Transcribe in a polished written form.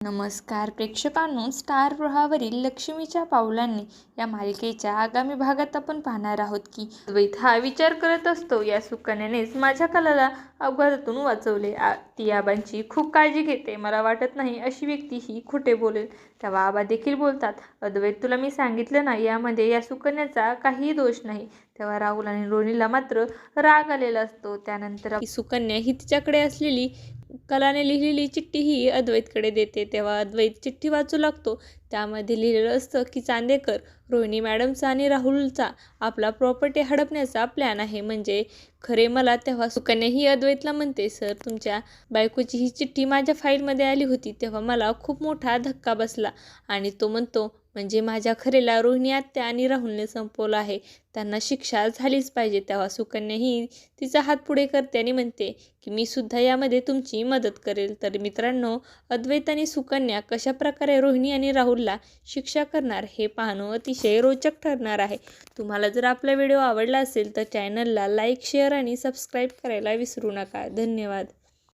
नमस्कार प्रेक्षकांनो, स्टार प्रवाहावरील लक्ष्मीच्या पावलांनी या मालिकेच्या आगामी भागात आपण पाहणार आहोत की अद्वैत हा विचार करत असतो, या सुकन्यानेच माझ्या कलाला अपघातातून वाचवले. ती आबांची खूप काळजी घेते. मला वाटत नाही अशी व्यक्ती ही खोटे बोलेल. तेव्हा आबा देखील बोलतात, अद्वैत तुला मी सांगितलं ना, यामध्ये या सुकन्याचा काहीही दोष नाही. तेव्हा राहुल आणि रोनीला मात्र राग आलेला असतो. त्यानंतर सुकन्या ही तिच्याकडे असलेली कलाने लिहिलेली चिठ्ठी ही अद्वैतकडे देते. तेव्हा अद्वैत चिठ्ठी वाचू लागतो. त्यामध्ये लिहिलेलं असतं की चांदेकर, रोहिणी मॅडमचा आणि राहुलचा आपला प्रॉपर्टी हडपण्याचा प्लॅन आहे. म्हणजे खरे मला तेव्हा सुकन्या ही अद्वैतला म्हणते, सर तुमच्या बायकोची ही चिठ्ठी माझ्या फाईलमध्ये आली होती. तेव्हा मला खूप मोठा धक्का बसला. आणि तो म्हणतो, म्हणजे माझ्या खरेला रोहिणी आत्या आणि राहुलने संपवलं आहे. त्यांना शिक्षा झालीच पाहिजे. तेव्हा सुकन्या ही तिचा हात पुढे करते आणि म्हणते की मी सुद्धा यामध्ये तुमची मदत करेल. तर मित्रांनो, अद्वैत आणि सुकन्या कशा प्रकारे रोहिणी आणि राहुलला शिक्षा करणार हे पाहणं अतिशय रोचक ठरणार आहे. तुम्हाला जर आपला व्हिडिओ आवडला असेल तर चॅनलला लाईक, शेअर आणि सबस्क्राईब करायला विसरू नका. धन्यवाद.